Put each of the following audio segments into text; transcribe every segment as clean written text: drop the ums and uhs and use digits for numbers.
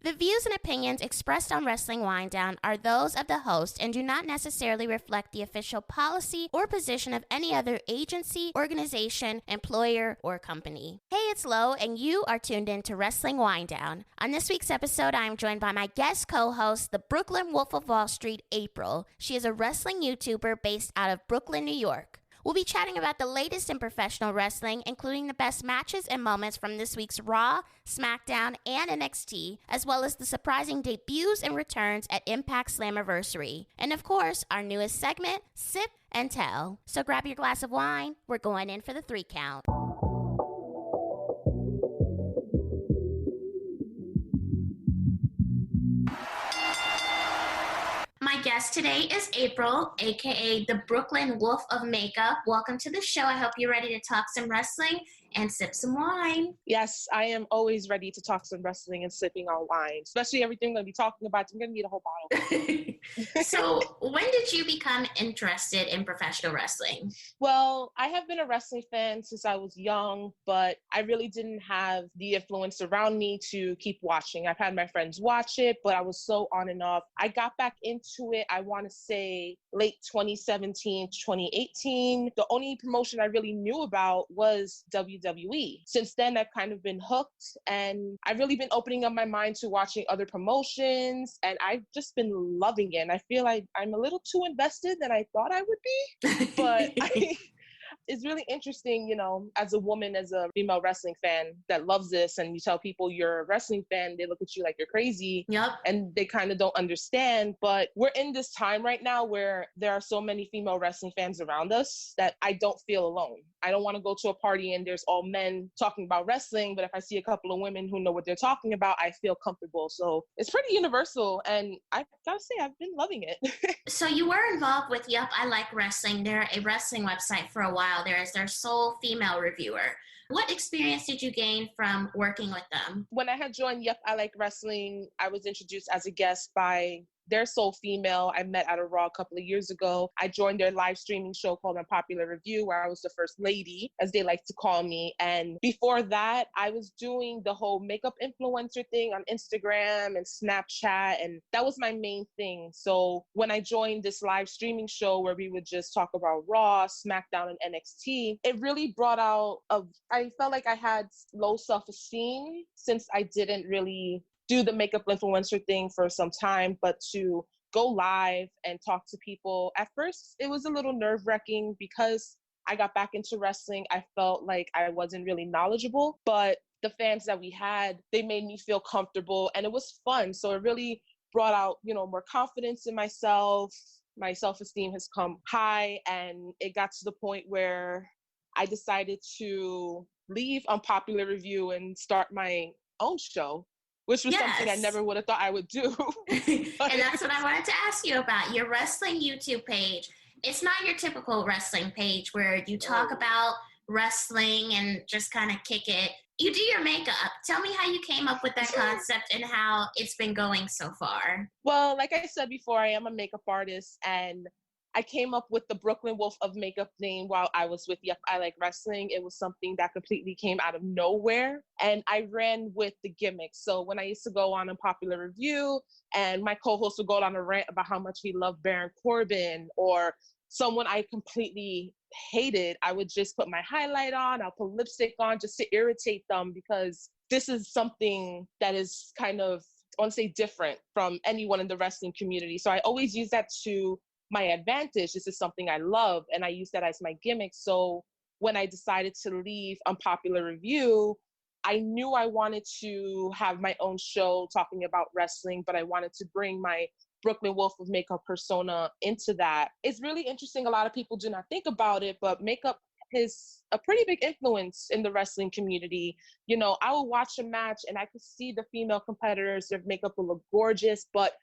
The views and opinions expressed on Wrestling Wind Down are those of the host and do not necessarily reflect the official policy or position of any other agency, organization, employer, or company. Hey, it's Lo, and you are tuned in to Wrestling Wind Down. On this week's episode, I am joined by my guest co-host, the Brooklyn Wolf of Wall Street, April. She is a wrestling YouTuber based out of Brooklyn, New York. We'll be chatting about the latest in professional wrestling, including the best matches and moments from this week's Raw, SmackDown, and NXT, as well as the surprising debuts and returns at Impact Slammiversary. And of course, our newest segment, Sip and Tell. So grab your glass of wine. We're going in for the 3 count. My guest today is April, aka the Brooklyn Wolf of Makeup. Welcome to the show. I hope you're ready to talk some wrestling and sip some wine. Yes, I am always ready to talk some wrestling and sipping on wine, especially everything I'm going to be talking about. I'm going to need a whole bottle. So when did you become interested in professional wrestling? Well, I have been a wrestling fan since I was young, but I really didn't have the influence around me to keep watching. I've had my friends watch it, but I was so on and off. I got back into it, I want to say late 2017, 2018. The only promotion I really knew about was WWE. Since then, I've kind of been hooked, and I've really been opening up my mind to watching other promotions, and I've just been loving it. And I feel like I'm a little too invested than I thought I would be, but it's really interesting, you know, as a woman, as a female wrestling fan that loves this, and you tell people you're a wrestling fan, they look at you like you're crazy. Yep. And they kind of don't understand. But we're in this time right now where there are so many female wrestling fans around us that I don't feel alone. I don't want to go to a party and there's all men talking about wrestling, but if I see a couple of women who know what they're talking about, I feel comfortable. So it's pretty universal, and I gotta say, I've been loving it. So you were involved with Yup, I Like Wrestling. They're a wrestling website for a while. There is their sole female reviewer. What experience did you gain from working with them? When I had joined Yup, I Like Wrestling, I was introduced as a guest by their sole female I met at a Raw a couple of years ago. I joined their live streaming show called Unpopular Review, where I was the first lady, as they like to call me. And before that, I was doing the whole makeup influencer thing on Instagram and Snapchat, and that was my main thing. So when I joined this live streaming show where we would just talk about Raw, SmackDown, and NXT, it really brought out I felt like I had low self-esteem since I didn't really do the makeup influencer thing for some time, but to go live and talk to people, at first it was a little nerve-wracking because I got back into wrestling. I felt like I wasn't really knowledgeable, but the fans that we had, they made me feel comfortable, and it was fun. So it really brought out, you know, more confidence in myself. My self-esteem has come high, and it got to the point where I decided to leave Unpopular Review and start my own show, which was something I never would have thought I would do. And that's what I wanted to ask you about. Your wrestling YouTube page, it's not your typical wrestling page where you talk about wrestling and just kind of kick it. You do your makeup. Tell me how you came up with that concept and how it's been going so far. Well, like I said before, I am a makeup artist, and I came up with the Brooklyn Wolf of Makeup name while I was with Yup, I Like Wrestling. It was something that completely came out of nowhere, and I ran with the gimmick. So when I used to go on Unpopular Review, and my co-host would go on a rant about how much he loved Baron Corbin, or someone I completely hated, I would just put my highlight on, I'll put lipstick on just to irritate them, because this is something that is kind of, I want to say, different from anyone in the wrestling community. So I always use that to my advantage. This is something I love, and I use that as my gimmick. So when I decided to leave Unpopular Review, I knew I wanted to have my own show talking about wrestling, but I wanted to bring my Brooklyn Wolf of Makeup persona into that. It's really interesting. A lot of people do not think about it, but makeup is a pretty big influence in the wrestling community. You know, I will watch a match and I could see the female competitors, their makeup will look gorgeous, but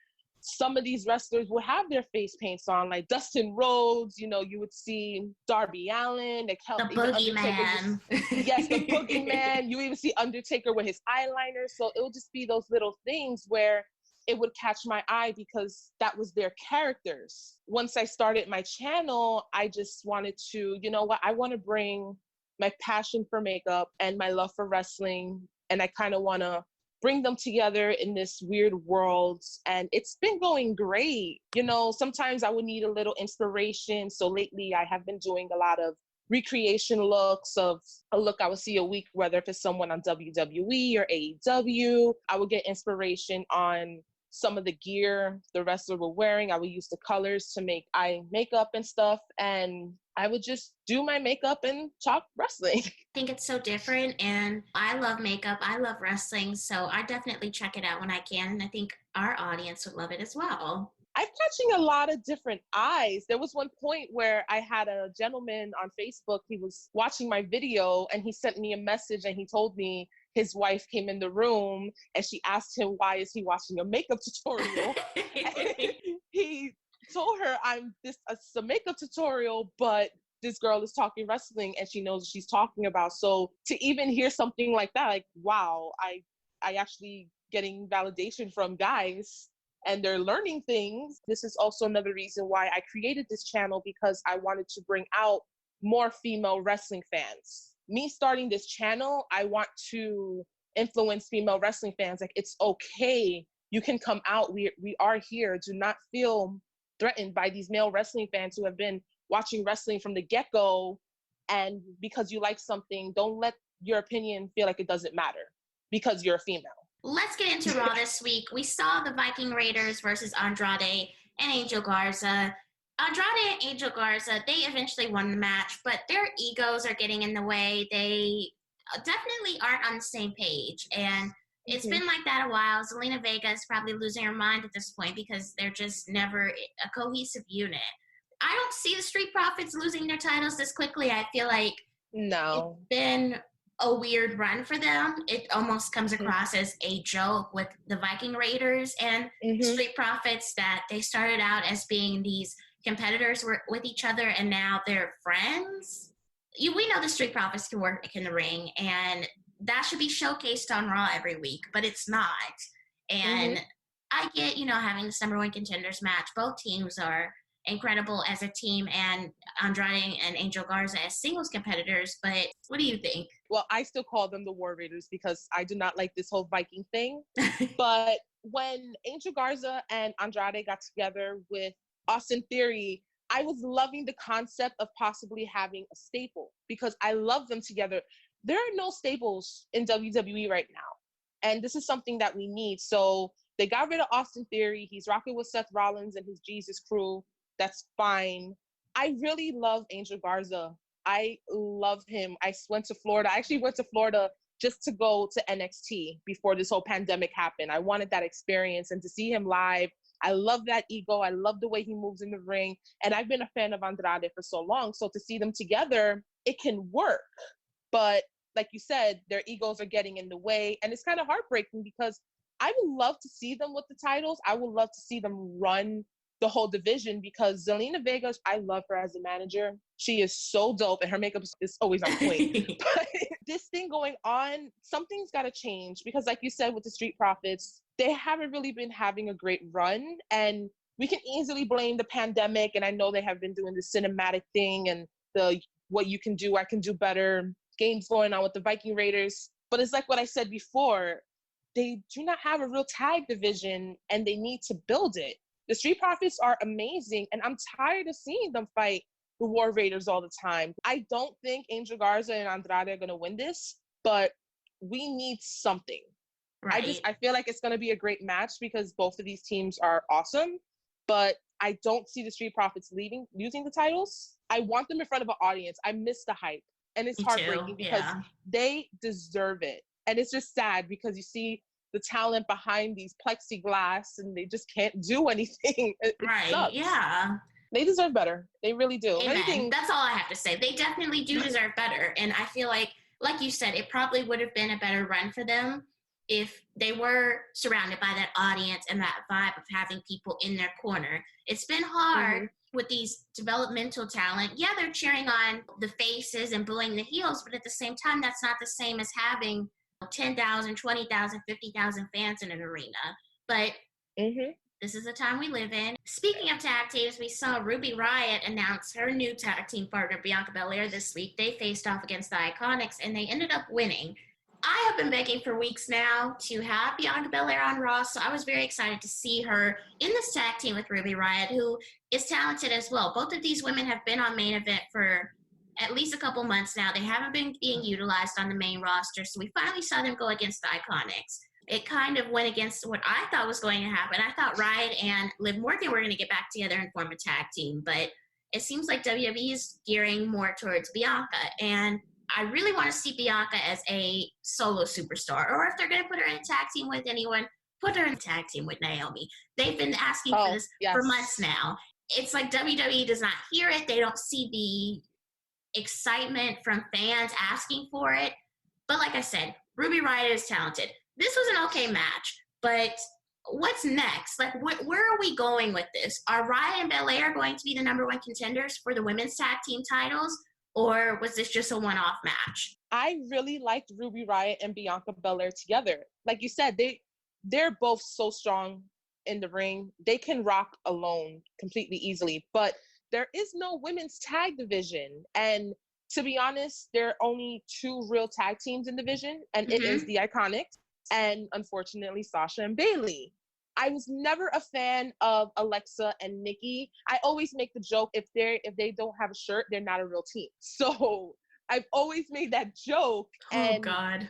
some of these wrestlers will have their face paints on, like Dustin Rhodes. You know, you would see Darby Allin, the Boogeyman. Yes, the Boogeyman. You even see Undertaker with his eyeliner. So it would just be those little things where it would catch my eye because that was their characters. Once I started my channel, I just wanted to, you know what, I want to bring my passion for makeup and my love for wrestling, and I kind of want to bring them together in this weird world. And it's been going great. You know, sometimes I would need a little inspiration. So lately I have been doing a lot of recreation looks of a look I would see a week, whether if it's someone on WWE or AEW. I would get inspiration on some of the gear the wrestler were wearing. I would use the colors to make eye makeup and stuff. And I would just do my makeup and talk wrestling. I think it's so different, and I love makeup. I love wrestling, so I definitely check it out when I can, and I think our audience would love it as well. I'm catching a lot of different eyes. There was one point where I had a gentleman on Facebook. He was watching my video and he sent me a message and he told me his wife came in the room and she asked him, why is he watching a makeup tutorial? He told her, it's a makeup tutorial, but this girl is talking wrestling and she knows what she's talking about. So to even hear something like that, like, wow, I actually getting validation from guys and they're learning things. This is also another reason why I created this channel, because I wanted to bring out more female wrestling fans. Me starting this channel, I want to influence female wrestling fans. Like, it's okay. You can come out. We are here. Do not feel threatened by these male wrestling fans who have been watching wrestling from the get-go. And because you like something, don't let your opinion feel like it doesn't matter because you're a female. Let's get into Raw this week. We saw the Viking Raiders versus Andrade and Angel Garza. Andrade and Angel Garza, they eventually won the match, but their egos are getting in the way. They definitely aren't on the same page, and it's been like that a while. Zelina Vega is probably losing her mind at this point because they're just never a cohesive unit. I don't see the Street Profits losing their titles this quickly. I feel like it's been a weird run for them. It almost comes across as a joke with the Viking Raiders and Street Profits, that they started out as being these competitors with each other and now they're friends. We know the Street Profits can work in the ring, and that should be showcased on Raw every week, but it's not. And I get, having this number one contenders match. Both teams are incredible as a team, and Andrade and Angel Garza as singles competitors, but what do you think? Well, I still call them the War Raiders because I do not like this whole Viking thing. But when Angel Garza and Andrade got together with Austin Theory, I was loving the concept of possibly having a staple because I love them together. There are no staples in WWE right now, and this is something that we need. So they got rid of Austin Theory. He's rocking with Seth Rollins and his Jesus crew. That's fine. I really love Angel Garza. I love him. I went to Florida. I actually went to Florida just to go to NXT before this whole pandemic happened. I wanted that experience and to see him live. I love that ego. I love the way he moves in the ring. And I've been a fan of Andrade for so long. So to see them together, it can work. But like you said, their egos are getting in the way. And it's kind of heartbreaking because I would love to see them with the titles. I would love to see them run the whole division because Zelina Vega, I love her as a manager. She is so dope and her makeup is always on point. But this thing going on, something's got to change because like you said with the Street Profits, they haven't really been having a great run, and we can easily blame the pandemic. And I know they have been doing the cinematic thing and the what you can do, I can do better games going on with the Viking Raiders. But it's like what I said before, they do not have a real tag division and they need to build it. The Street Profits are amazing, and I'm tired of seeing them fight the War Raiders all the time. I don't think Angel Garza and Andrade are going to win this, but we need something. Right. I feel like it's going to be a great match because both of these teams are awesome, but I don't see the Street Profits using the titles. I want them in front of an audience. I miss the hype, and it's heartbreaking because they deserve it. And it's just sad because you see the talent behind these plexiglass and they just can't do anything. It sucks. Yeah. They deserve better. They really do. Amen. That's all I have to say. They definitely do deserve better. And I feel like you said, it probably would have been a better run for them if they were surrounded by that audience and that vibe of having people in their corner. It's been hard with these developmental talent. Yeah, they're cheering on the faces and booing the heels, but at the same time, that's not the same as having 10,000, 20,000, 50,000 fans in an arena. But this is the time we live in. Speaking of tag teams, we saw Ruby Riott announce her new tag team partner, Bianca Belair, this week. They faced off against the Iconics, and they ended up winning. I have been begging for weeks now to have Bianca Belair on Raw, so I was very excited to see her in this tag team with Ruby Riott, who is talented as well. Both of these women have been on main event for at least a couple months now. They haven't been being utilized on the main roster, so we finally saw them go against the Iconics. It kind of went against what I thought was going to happen. I thought Riott and Liv Morgan were going to get back together and form a tag team, but it seems like WWE is gearing more towards Bianca, and I really want to see Bianca as a solo superstar, or if they're going to put her in a tag team with anyone, put her in a tag team with Naomi. They've been asking for this for months now. It's like WWE does not hear it. They don't see the excitement from fans asking for it. But like I said, Ruby Riott is talented. This was an okay match, but what's next? Like, where are we going with this? Are Riott and Belair going to be the number one contenders for the women's tag team titles? Or was this just a one-off match? I really liked Ruby Riott and Bianca Belair together. Like you said, they're both so strong in the ring. They can rock alone completely easily. But there is no women's tag division. And to be honest, there are only two real tag teams in the division, and it is the Iconics and, unfortunately, Sasha and Bayley. I was never a fan of Alexa and Nikki. I always make the joke, if they don't have a shirt, they're not a real team. So I've always made that joke. Oh, God.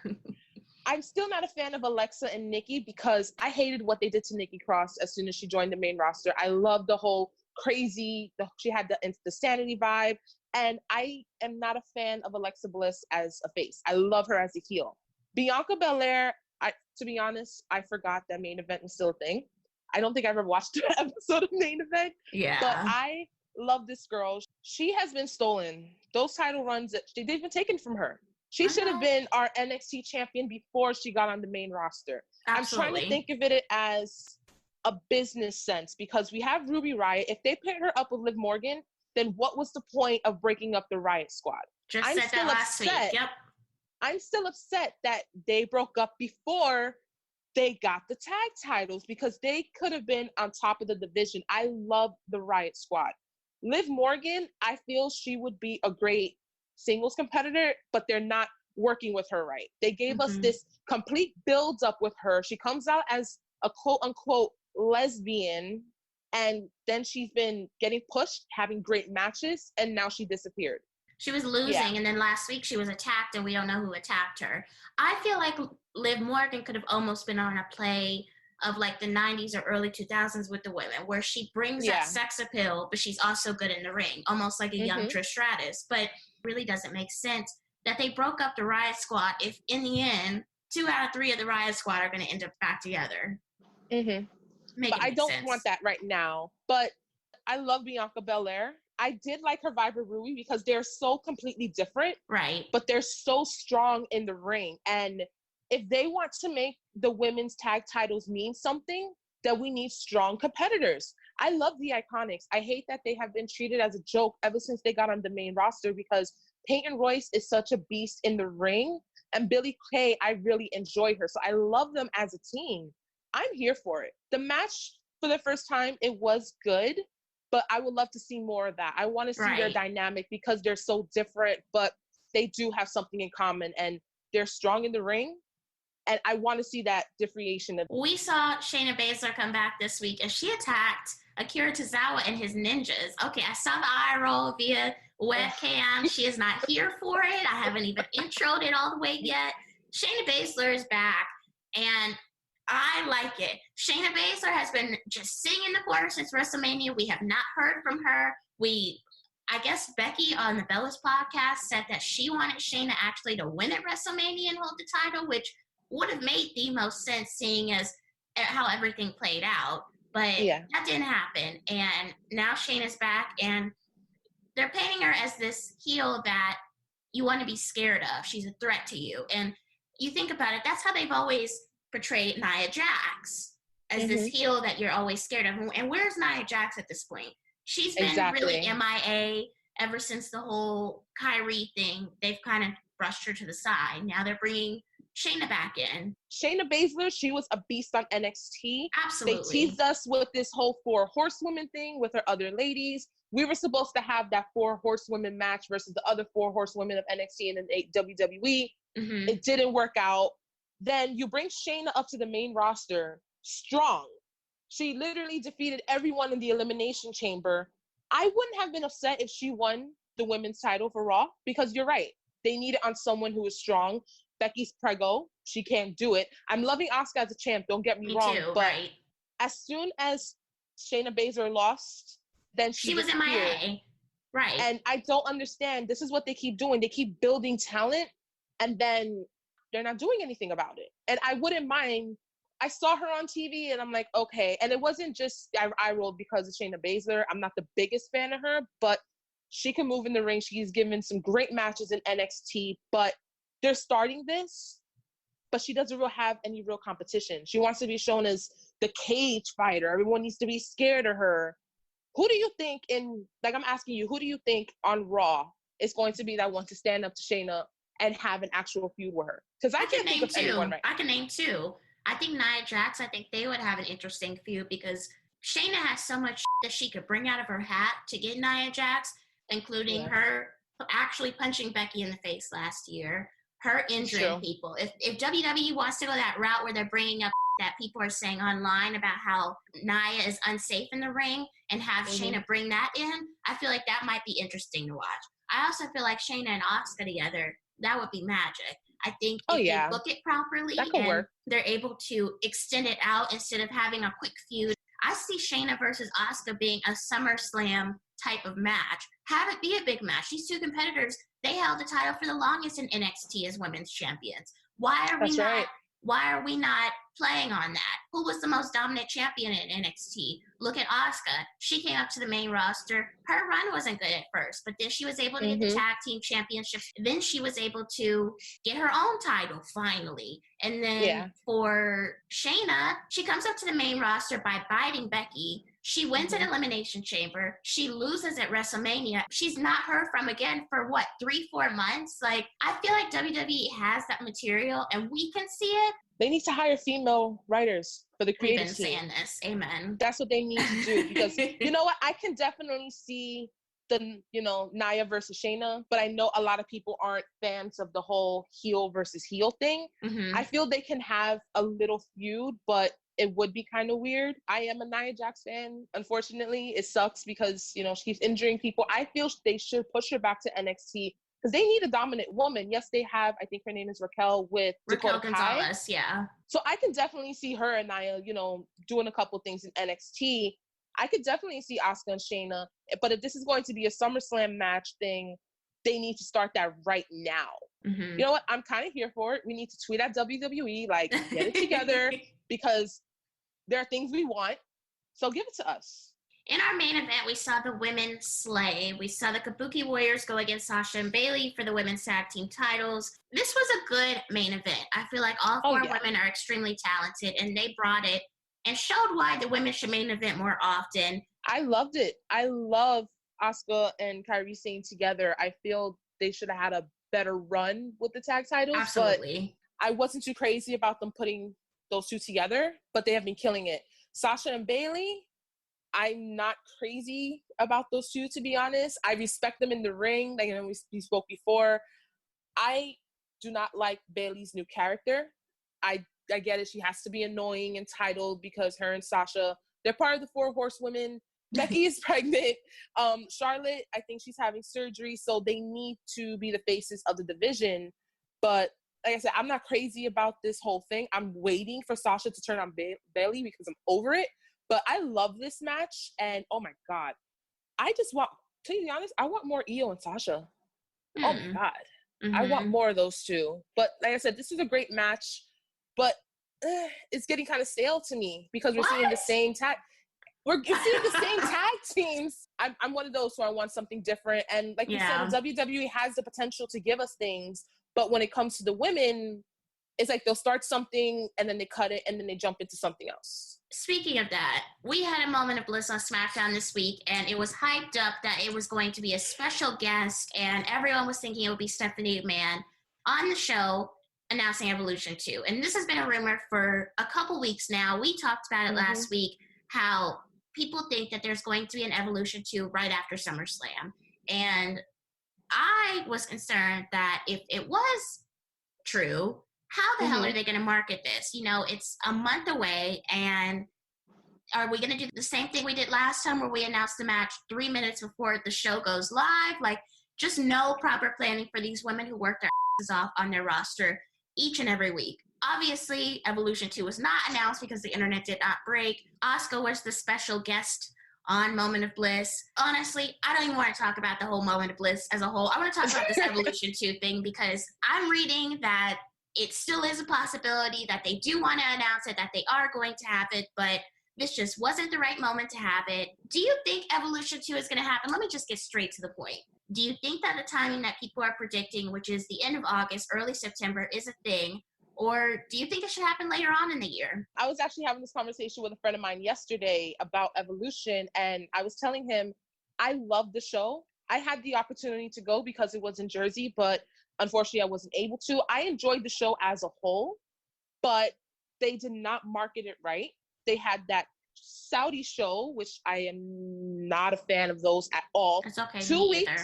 I'm still not a fan of Alexa and Nikki because I hated what they did to Nikki Cross as soon as she joined the main roster. I love the whole crazy, she had the sanity vibe. And I am not a fan of Alexa Bliss as a face. I love her as a heel. Bianca Belair, to be honest, I forgot that Main Event was still a thing. I don't think I ever watched an episode of Main Event. Yeah. But I love this girl. She has been stolen. Those title runs, they've been taken from her. She should have been our NXT champion before she got on the main roster. Absolutely. I'm trying to think of it as a business sense because we have Ruby Riott. If they paired her up with Liv Morgan, then what was the point of breaking up the Riott Squad? Just said that last week. Yep. I'm still upset that they broke up before they got the tag titles because they could have been on top of the division. I love the Riott Squad. Liv Morgan, I feel she would be a great singles competitor, but they're not working with her right. They gave us this complete build up with her. She comes out as a quote unquote lesbian, and then she's been getting pushed, having great matches, and now she disappeared. She was losing, and then last week she was attacked, and we don't know who attacked her. I feel like Liv Morgan could have almost been on a play of like the 90s or early 2000s with the women, where she brings that sex appeal, but she's also good in the ring, almost like a young Trish Stratus. But it really doesn't make sense that they broke up the Riott Squad if, in the end, 2 out of 3 of the Riott Squad are going to end up back together. But I don't want that right now. But I love Bianca Belair. I did like her vibe with Ruby because they're so completely different. Right. But they're so strong in the ring. And if they want to make the women's tag titles mean something, then we need strong competitors. I love the Iconics. I hate that they have been treated as a joke ever since they got on the main roster because Peyton Royce is such a beast in the ring. And Billie Kay, I really enjoy her. So I love them as a team. I'm here for it. The match, for the first time, it was good. But I would love to see more of that. I want to see their dynamic because they're so different, but they do have something in common and they're strong in the ring. And I want to see that differentiation. We saw Shayna Baszler come back this week and she attacked Akira Tozawa and his ninjas. Okay, I saw the eye roll via webcam. She is not here for it. I haven't even introed it all the way yet. Shayna Baszler is back and I like it. Shayna Baszler has been just sitting in the corner since WrestleMania. We have not heard from her. I guess Becky on the Bellas podcast said that she wanted Shayna actually to win at WrestleMania and hold the title, which would have made the most sense seeing as how everything played out. But that didn't happen. And now Shayna's back, and they're painting her as this heel that you want to be scared of. She's a threat to you. And you think about it, that's how they've always portrayed Nia Jax, as this heel that you're always scared of. And where's Nia Jax at this point? She's been really MIA ever since the whole Kyrie thing. They've kind of brushed her to the side. Now they're bringing Shayna back in. Shayna Baszler, she was a beast on NXT. Absolutely. They teased us with this whole 4 horsewoman thing with her other ladies. we were supposed to have that 4 horsewomen match versus the other 4 horsewomen of NXT and WWE. Mm-hmm. It didn't work out. Then you bring Shayna up to the main roster strong. She literally defeated everyone in the Elimination Chamber. I wouldn't have been upset if she won the women's title for Raw, because you're right. They need it on someone who is strong. Becky's prego. She can't do it. I'm loving Asuka as a champ, don't get me wrong. Too, but right. as soon as Shayna Baszler lost, then she was MIA. Right. And I don't understand. This is what they keep doing. They keep building talent, and then they're not doing anything about it. And I wouldn't mind. I saw her on TV, and I'm like, okay. And it wasn't just I rolled because of Shayna Baszler. I'm not the biggest fan of her, but she can move in the ring. She's given some great matches in NXT, but they're starting this, but she doesn't have any real competition. She wants to be shown as the cage fighter. Everyone needs to be scared of her. Who do you think I'm asking you, who do you think on Raw is going to be that one to stand up to Shayna and have an actual feud with her? Because I can't think of anyone right now. I can name 2. I think Nia Jax, I think they would have an interesting feud because Shayna has so much that she could bring out of her hat to get Nia Jax, including her actually punching Becky in the face last year, her injuring people. If WWE wants to go that route where they're bringing up that people are saying online about how Nia is unsafe in the ring and have Shayna bring that in, I feel like that might be interesting to watch. I also feel like Shayna and Asuka together, that would be magic. I think if they book it properly and they're able to extend it out instead of having a quick feud, I see Shayna versus Asuka being a SummerSlam type of match. Have it be a big match. These 2 competitors, they held the title for the longest in NXT as women's champions. Why are we not playing on that? Who was the most dominant champion in NXT? Look at Asuka. She came up to the main roster. Her run wasn't good at first, but then she was able to get the tag team championships. Then she was able to get her own title finally. And then for Shayna, she comes up to the main roster by biting Becky. She wins an Elimination Chamber. She loses at WrestleMania. She's not heard from again for 3-4 months? Like, I feel like WWE has that material and we can see it. They need to hire female writers for the creative team. We've been saying this. Amen. That's what they need to do, because you know what? I can definitely see the, Nia versus Shayna, but I know a lot of people aren't fans of the whole heel versus heel thing. I feel they can have a little feud, but it would be kind of weird. I am a Nia Jax fan. Unfortunately, it sucks because, she keeps injuring people. I feel they should push her back to NXT because they need a dominant woman. Yes, they have, I think her name is Raquel with Dakota Gonzalez, Kai. So I can definitely see her and Nia, doing a couple things in NXT. I could definitely see Asuka and Shayna, but if this is going to be a SummerSlam match thing, they need to start that right now. You know what? I'm kind of here for it. We need to tweet at WWE, like, get it together, because there are things we want. So give it to us. In our main event, we saw the women slay. We saw the Kabuki Warriors go against Sasha and Bayley for the women's tag team titles. This was a good main event. I feel like all 4 women are extremely talented, and they brought it and showed why the women should main event more often. I loved it. I love Asuka and Kairi Sane together. I feel they should have had a better run with the tag titles. Absolutely. But I wasn't too crazy about them putting those 2 together, but they have been killing it. Sasha and Bayley, I'm not crazy about those 2, to be honest. I respect them in the ring. Like, we spoke before. I do not like Bayley's new character. I get it. She has to be annoying and entitled because her and Sasha, they're part of the 4 horsewomen. Becky is pregnant. Charlotte, I think she's having surgery, so they need to be the faces of the division. But like I said, I'm not crazy about this whole thing. I'm waiting for Sasha to turn on Bayley because I'm over it. But I love this match, and oh my God, I just want, to be honest, I want more Io and Sasha. Oh my God. I want more of those 2. But like I said, this is a great match, but it's getting kind of stale to me because we're seeing the same tag. We're seeing the same tag teams. I'm one of those who I want something different. And like you said, WWE has the potential to give us things, but when it comes to the women, it's like they'll start something and then they cut it and then they jump into something else. Speaking of that, we had a moment of bliss on SmackDown this week, and it was hyped up that it was going to be a special guest, and everyone was thinking it would be Stephanie McMahon on the show announcing Evolution 2. And this has been a rumor for a couple weeks now. We talked about it last week, how people think that there's going to be an Evolution 2 right after SummerSlam. And I was concerned that if it was true, how the hell are they going to market this? You know, it's a month away, and are we going to do the same thing we did last time where we announced the match 3 minutes before the show goes live? Like, just no proper planning for these women who work their asses off on their roster each and every week. Obviously, Evolution 2 was not announced because the internet did not break. Asuka was the special guest on Moment of Bliss. Honestly, I don't even want to talk about the whole Moment of Bliss as a whole. I want to talk about this Evolution 2 thing because I'm reading that it still is a possibility that they do want to announce it, that they are going to have it, but this just wasn't the right moment to have it. Do you think Evolution 2 is going to happen? Let me just get straight to the point. Do you think that the timing that people are predicting, which is the end of August, early September, is a thing? Or do you think it should happen later on in the year? I was actually having this conversation with a friend of mine yesterday about Evolution, and I was telling him I love the show. I had the opportunity to go because it was in Jersey, but unfortunately I wasn't able to. I enjoyed the show as a whole, but they did not market it right. They had that Saudi show, which I am not a fan of those at all. It's okay, 2 me weeks. either.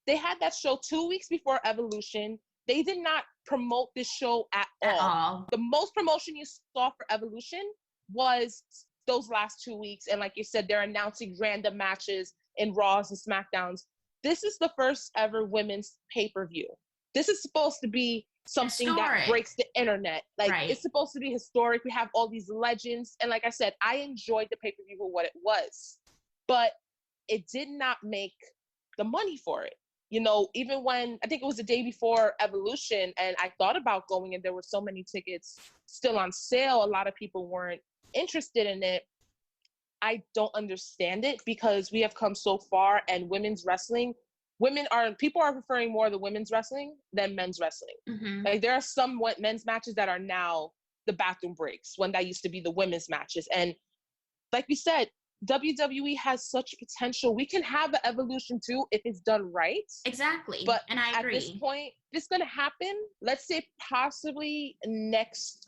They had that show 2 weeks before Evolution. They did not promote this show at all. The most promotion you saw for Evolution was those last 2 weeks. And like you said, they're announcing random matches in Raws and SmackDowns. This is the first ever women's pay-per-view. This is supposed to be something that breaks the internet. Like, it's supposed to be historic. We have all these legends. And like I said, I enjoyed the pay-per-view for what it was. But it did not make the money for it. You know, even when, I think it was the day before Evolution, and I thought about going, and there were so many tickets still on sale, a lot of people weren't interested in it. I don't understand it because we have come so far, and women's wrestling, people are preferring more the women's wrestling than men's wrestling. Like, there are some men's matches that are now the bathroom breaks when that used to be the women's matches. And like we said, WWE has such potential. We can have the Evolution 2 if it's done right. Exactly. But and I agree. At this point, it's going to happen, let's say possibly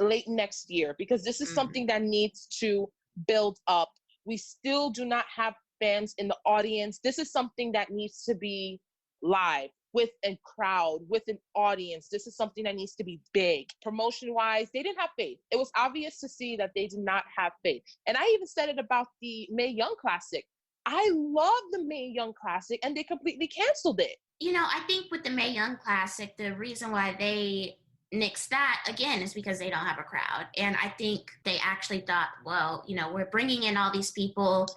late next year, because this is something that needs to build up. We still do not have fans in the audience. This is something that needs to be live with a crowd, with an audience. This is something that needs to be big. Promotion-wise, they didn't have faith. It was obvious to see that they did not have faith. And I even said it about the Mae Young Classic. I love the Mae Young Classic, and they completely canceled it. You know, I think with the Mae Young Classic, the reason why they nixed that, again, is because they don't have a crowd. And I think they actually thought, well, you know, we're bringing in all these people.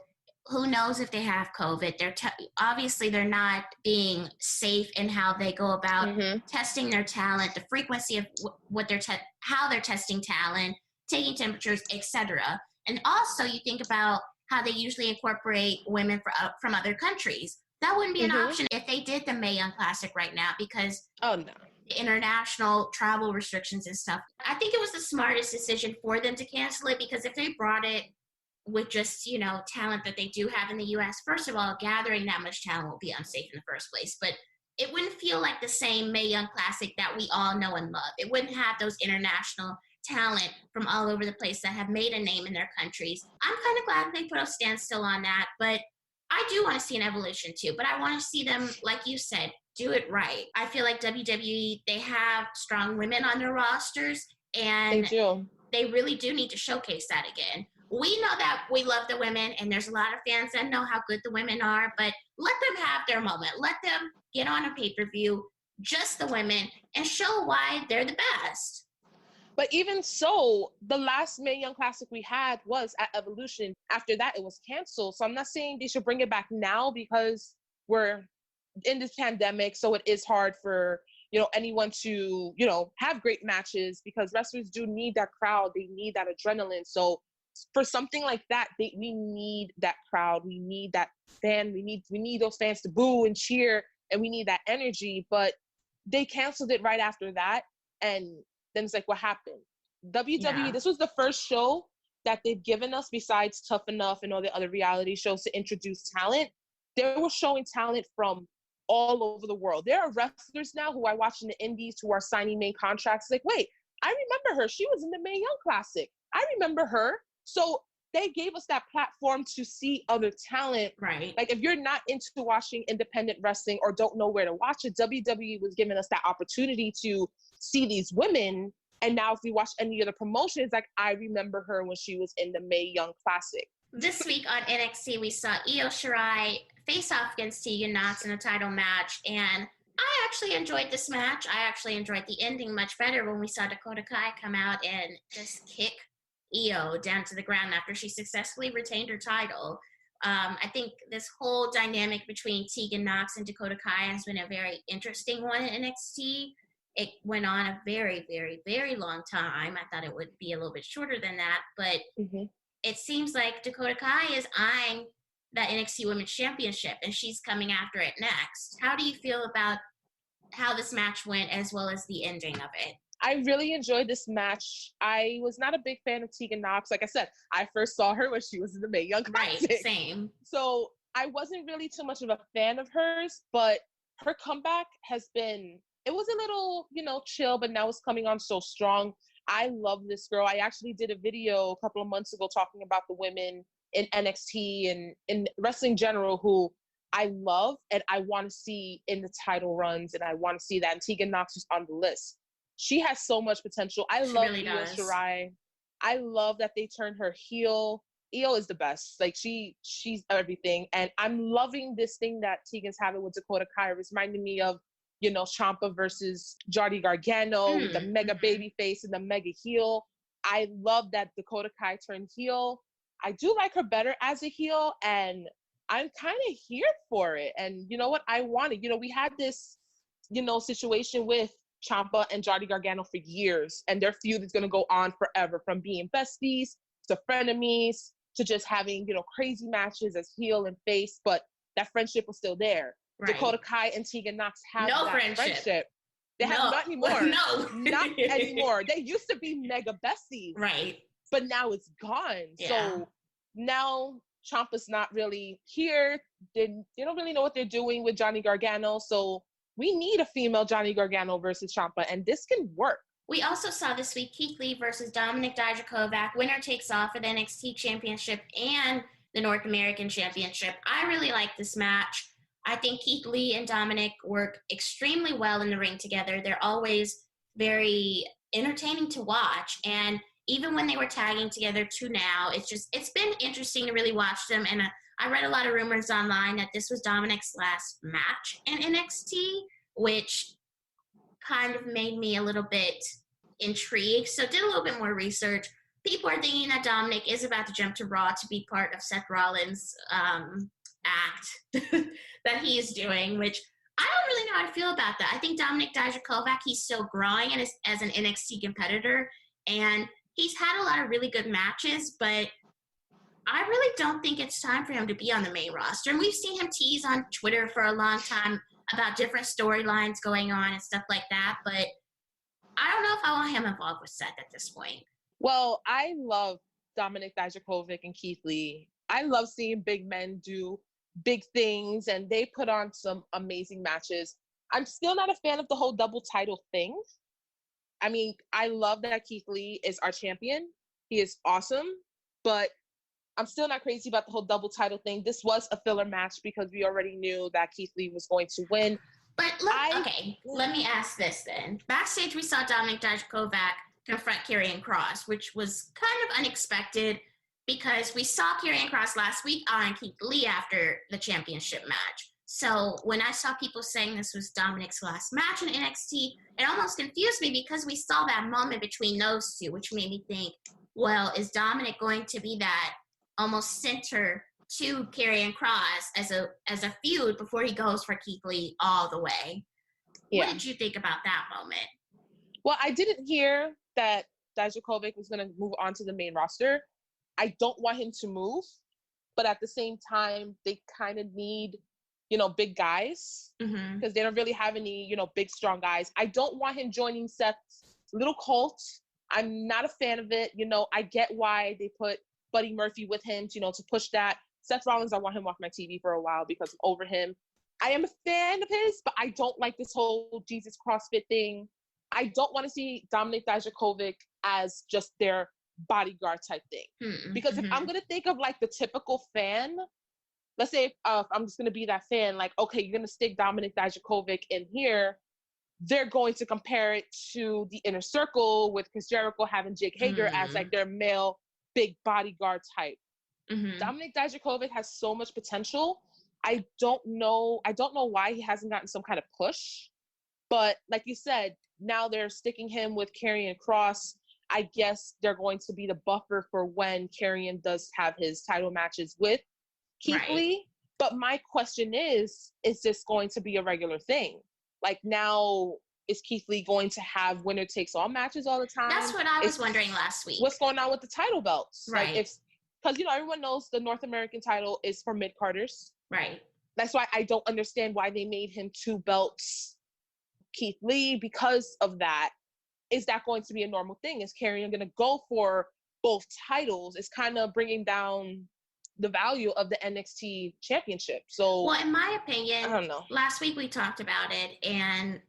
Who knows if they have COVID? Obviously, they're not being safe in how they go about testing their talent, the frequency of what they're how they're testing talent, taking temperatures, etc. And also, you think about how they usually incorporate women from other countries. That wouldn't be an option if they did the Mae Young Classic right now because the international travel restrictions and stuff. I think it was the smartest decision for them to cancel it because if they brought it with just, you know, talent that they do have in the U.S., first of all, gathering that much talent will be unsafe in the first place. But it wouldn't feel like the same Mae Young Classic that we all know and love. It wouldn't have those international talent from all over the place that have made a name in their countries. I'm kind of glad they put a standstill on that, but I do want to see an Evolution too. But I want to see them, like you said, do it right. I feel like WWE, they have strong women on their rosters, and they really do need to showcase that again. We know that we love the women, and there's a lot of fans that know how good the women are, but let them have their moment. Let them get on a pay-per-view, just the women, and show why they're the best. But even so, the last Mae Young Classic we had was at Evolution. After that, it was canceled. So I'm not saying they should bring it back now because we're in this pandemic, so it is hard for, you know, anyone to, you know, have great matches because wrestlers do need that crowd. They need that adrenaline. So for something like that, we need that crowd. We need that fan. We need those fans to boo and cheer, and we need that energy. But they canceled it right after that, and then it's like, what happened? WWE, this was the first show that they've given us, besides Tough Enough and all the other reality shows, to introduce talent. They were showing talent from all over the world. There are wrestlers now who I watch in the indies who are signing main contracts. Like, wait, I remember her. She was in the Mae Young Classic. I remember her. So they gave us that platform to see other talent. Right. Like, if you're not into watching independent wrestling or don't know where to watch it, WWE was giving us that opportunity to see these women. And now if we watch any other promotions, like, I remember her when she was in the Mae Young Classic. This week on NXT, we saw Io Shirai face off against Tegan Nox in a title match, and I actually enjoyed this match. I actually enjoyed the ending much better when we saw Dakota Kai come out and just kick Io down to the ground after she successfully retained her title. I think this whole dynamic between Tegan Nox and Dakota Kai has been a very interesting one in NXT. It went on a very, very, very long time. I thought it would be a little bit shorter than that, but it seems like Dakota Kai is eyeing that NXT Women's Championship, and she's coming after it next. How do you feel about how this match went, as well as the ending of it? I really enjoyed this match. I was not a big fan of Tegan Nox. Like I said, I first saw her when she was in the Mae Young Classic. Right, same. So I wasn't really too much of a fan of hers, but her comeback has been, it was a little, chill, but now it's coming on so strong. I love this girl. I actually did a video a couple of months ago talking about the women in NXT and in wrestling general who I love and I want to see in the title runs, and I want to see that. And Tegan Nox is on the list. She has so much potential. I love really Io Shirai. I love that they turned her heel. Io is the best. Like, she's everything. And I'm loving this thing that Tegan's having with Dakota Kai. It's reminding me of, Ciampa versus Johnny Gargano, with the mega baby face and the mega heel. I love that Dakota Kai turned heel. I do like her better as a heel, and I'm kind of here for it. And you know what? I want it. We had this, situation with Ciampa and Johnny Gargano for years, and their feud is going to go on forever, from being besties to frenemies to just having, crazy matches as heel and face, but that friendship was still there. Right. Dakota Kai and Tegan Nox have that friendship. They have not anymore. No. Not anymore. They used to be mega besties. Right. But now it's gone. Yeah. So now Ciampa's not really here. They don't really know what they're doing with Johnny Gargano. So we need a female Johnny Gargano versus Ciampa, and this can work. We also saw this week Keith Lee versus Dominik Dijakovic. Winner takes all for the NXT Championship and the North American Championship. I really like this match. I think Keith Lee and Dominik work extremely well in the ring together. They're always very entertaining to watch. And even when they were tagging together to now, it's been interesting to really watch them. And I read a lot of rumors online that this was Dominik's last match in NXT, which kind of made me a little bit intrigued. So did a little bit more research. People are thinking that Dominik is about to jump to Raw to be part of Seth Rollins' act that he is doing, which I don't really know how to feel about that. I think Dominik Dijakovic, he's still growing as an NXT competitor, and he's had a lot of really good matches, but I really don't think it's time for him to be on the main roster. And we've seen him tease on Twitter for a long time about different storylines going on and stuff like that, but I don't know if I want him involved with Seth at this point. Well, I love Dominik Dijakovic and Keith Lee. I love seeing big men do big things, and they put on some amazing matches. I'm still not a fan of the whole double title thing. I mean, I love that Keith Lee is our champion. He is awesome, but I'm still not crazy about the whole double title thing. This was a filler match because we already knew that Keith Lee was going to win. But let me ask this then. Backstage, we saw Dominik Dijakovic confront Karrion Kross, which was kind of unexpected because we saw Karrion Kross last week on Keith Lee after the championship match. So when I saw people saying this was Dominik's last match in NXT, it almost confused me because we saw that moment between those two, which made me think, well, is Dominik going to be that almost center to Karrion Kross as a feud before he goes for Keith Lee all the way? Yeah. What did you think about that moment? Well, I didn't hear that Dijakovic was going to move on to the main roster. I don't want him to move, but at the same time, they kind of need, big guys because they don't really have any, big, strong guys. I don't want him joining Seth's little cult. I'm not a fan of it. I get why they put Buddy Murphy with him, to push that. Seth Rollins, I want him off my TV for a while because I'm over him. I am a fan of his, but I don't like this whole Jesus CrossFit thing. I don't want to see Dominik Dijakovic as just their bodyguard type thing. Mm-hmm. Because if I'm going to think of like the typical fan, let's say I'm just going to be that fan, like, okay, you're going to stick Dominik Dijakovic in here. They're going to compare it to the Inner Circle with Chris Jericho having Jake Hager as like their male big bodyguard type. Dominik Dijakovic has so much potential. I don't know why he hasn't gotten some kind of push. But like you said, now they're sticking him with Karrion Kross. I guess they're going to be the buffer for when Karrion does have his title matches with Keith Lee. But my question is this going to be a regular thing? Like, now, is Keith Lee going to have winner takes all matches all the time? That's what I was wondering last week. What's going on with the title belts? Right. Like, because, you know, everyone knows the North American title is for mid-carders. Right. That's why I don't understand why they made him 2 belts Keith Lee because of that. Is that going to be a normal thing? Is Karrion going to go for both titles? It's kind of bringing down the value of the NXT championship. So, well, in my opinion, I don't know. Last week we talked about it, and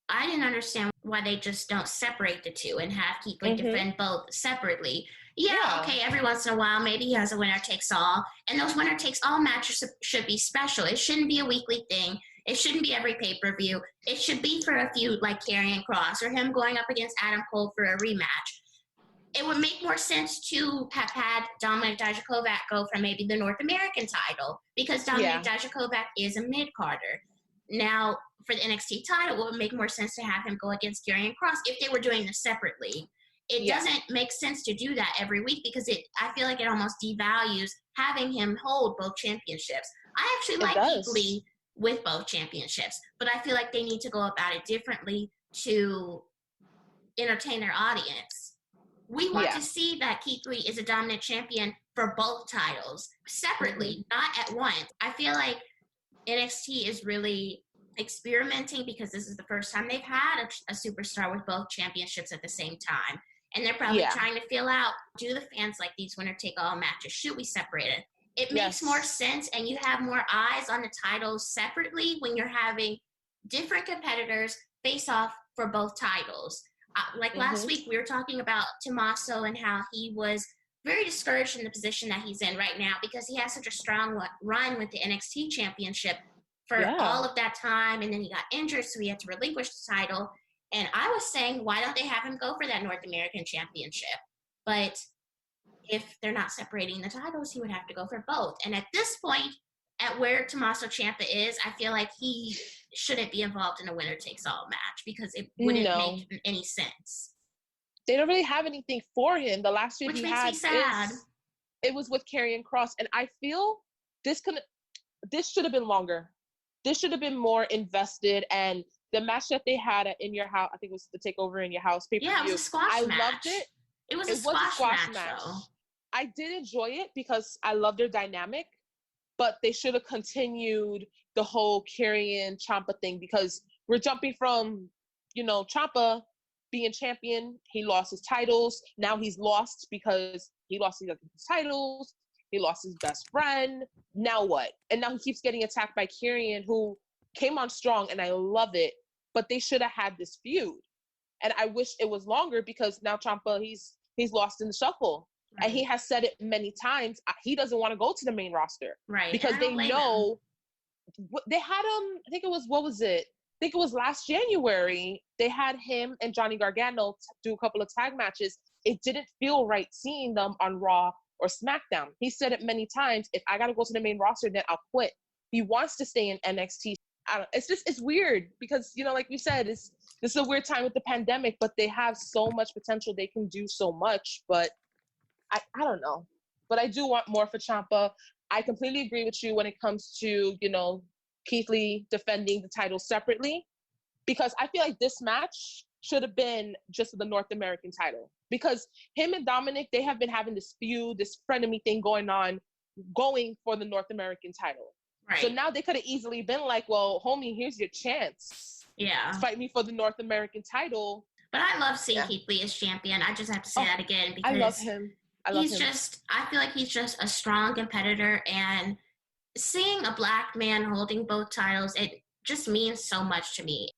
I didn't understand why they just don't separate the two and have Keith Lee defend both separately. Yeah, okay, every once in a while, maybe he has a winner takes all, and those winner takes all matches should be special. It shouldn't be a weekly thing. It shouldn't be every pay-per-view. It should be for a feud like Karrion Kross or him going up against Adam Cole for a rematch. It would make more sense to have had Dominik Dijakovic go for maybe the North American title, because Dominik Dijakovic is a mid-carder. Now, for the NXT title, it would make more sense to have him go against Karrion Kross if they were doing this separately. It doesn't make sense to do that every week, because I feel like it almost devalues having him hold both championships. I actually like Keith Lee with both championships, but I feel like they need to go about it differently to entertain their audience. We want to see that Keith Lee is a dominant champion for both titles separately, not at once. I feel like NXT is really experimenting because this is the first time they've had a superstar with both championships at the same time. And they're probably trying to feel out, do the fans like these winner-take-all matches? Should we separate it? It makes more sense, and you have more eyes on the titles separately when you're having different competitors face off for both titles. Like last week, we were talking about Tommaso and how he was very discouraged in the position that he's in right now because he has such a strong run with the NXT championship for all of that time, and then he got injured, so he had to relinquish the title. And I was saying, why don't they have him go for that North American championship? But if they're not separating the titles, he would have to go for both. And at this point, at where Tommaso Ciampa is, I feel like he shouldn't be involved in a winner-takes-all match because it wouldn't make any sense. They don't really have anything for him. The last feud Which he makes had me sad. It was with Karrion Kross, and I feel this should have been longer. This should have been more invested, and the match that they had at In Your House, I think it was the Takeover in Your House pay-per-view. Yeah, it was a squash match. I loved it. It was a squash match, though. I did enjoy it because I love their dynamic, but they should have continued the whole Karrion Ciampa thing because we're jumping from, Ciampa being champion. He lost his titles. Now he's lost because he lost his titles. He lost his best friend. Now what? And now he keeps getting attacked by Karrion, who came on strong, and I love it. But they should have had this feud. And I wish it was longer because now Ciampa, he's lost in the shuffle. Right. And he has said it many times. He doesn't want to go to the main roster. Right. Because they know they had him, I think it was last January. They had him and Johnny Gargano do a couple of tag matches. It didn't feel right seeing them on Raw or SmackDown. He said it many times. If I got to go to the main roster, then I'll quit. He wants to stay in NXT. It's weird because, like we said, this is a weird time with the pandemic, but they have so much potential. They can do so much, but I don't know. But I do want more for Ciampa. I completely agree with you when it comes to, Keith Lee defending the title separately, because I feel like this match should have been just the North American title, because him and Dominik, they have been having this feud, this frenemy thing going for the North American title. Right. So now they could have easily been like, well, homie, here's your chance. Yeah. Fight me for the North American title. But I love seeing Keith Lee as champion. I just have to say that again because I love him. I feel like he's just a strong competitor, and seeing a black man holding both titles, it just means so much to me.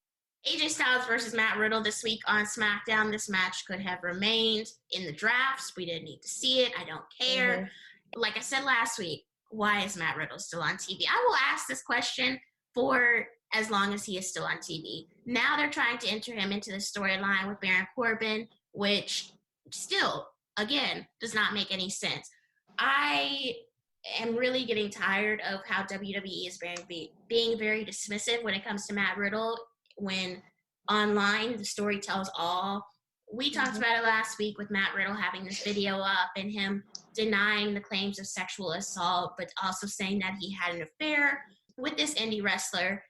AJ Styles versus Matt Riddle this week on SmackDown. This match could have remained in the drafts. We didn't need to see it. I don't care. Like I said last week, why is Matt Riddle still on TV? I will ask this question for as long as he is still on TV. Now they're trying to enter him into the storyline with Baron Corbin, which still, again, does not make any sense. I am really getting tired of how WWE is being very dismissive when it comes to Matt Riddle, when online the story tells all. We talked about it last week with Matt Riddle having this video up and him denying the claims of sexual assault, but also saying that he had an affair with this indie wrestler.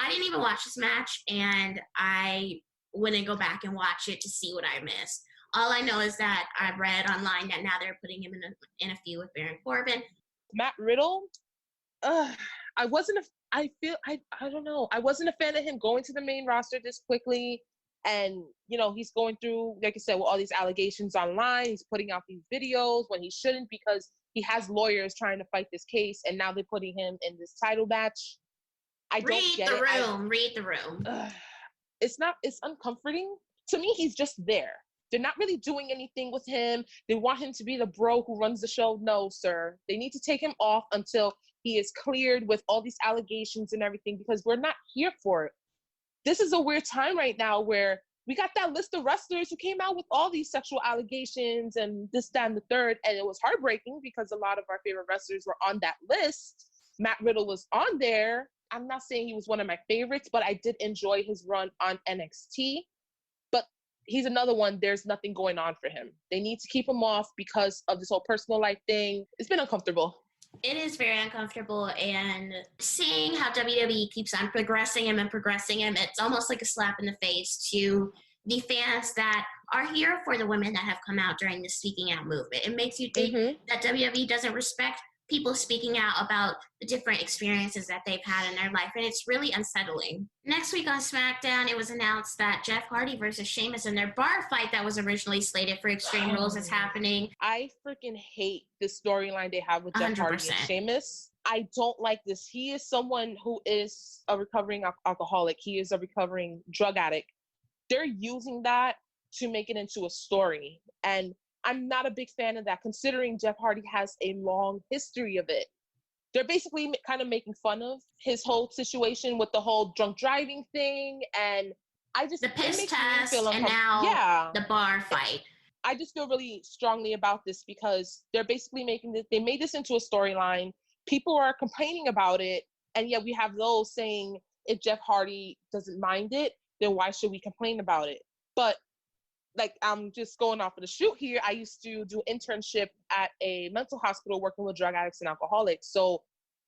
I didn't even watch this match, and I wouldn't go back and watch it to see what I missed. All I know is that I read online that now they're putting him in a feud with Baron Corbin. Matt Riddle, I don't know. I wasn't a fan of him going to the main roster this quickly. And, he's going through, like I said, with all these allegations online. He's putting out these videos when he shouldn't, because he has lawyers trying to fight this case. And now they're putting him in this title match. Read the room. It's uncomforting. To me, he's just there. They're not really doing anything with him. They want him to be the bro who runs the show. No, sir. They need to take him off until he is cleared with all these allegations and everything, because we're not here for it. This is a weird time right now where we got that list of wrestlers who came out with all these sexual allegations and this, that, and the third. And it was heartbreaking because a lot of our favorite wrestlers were on that list. Matt Riddle was on there. I'm not saying he was one of my favorites, but I did enjoy his run on NXT. But he's another one, there's nothing going on for him. They need to keep him off because of this whole personal life thing. It's been uncomfortable. It is very uncomfortable, and seeing how WWE keeps on progressing him, it's almost like a slap in the face to the fans that are here for the women that have come out during the speaking out movement. It makes you think that WWE doesn't respect people speaking out about the different experiences that they've had in their life, and it's really unsettling. Next week on SmackDown, it was announced that Jeff Hardy versus Sheamus in their bar fight that was originally slated for Extreme Rules is happening. I freaking hate this storyline they have with Jeff 100%. Hardy and Sheamus. I don't like this. He is someone who is a recovering alcoholic. He is a recovering drug addict. They're using that to make it into a story, and I'm not a big fan of that, considering Jeff Hardy has a long history of it. They're basically kind of making fun of his whole situation with the whole drunk driving thing, and I just... The piss test, and now the bar fight. I just feel really strongly about this because they're basically they made this into a storyline. People are complaining about it, and yet we have those saying, if Jeff Hardy doesn't mind it, then why should we complain about it? But like, I'm just going off of the shoot here. I used to do internship at a mental hospital working with drug addicts and alcoholics. So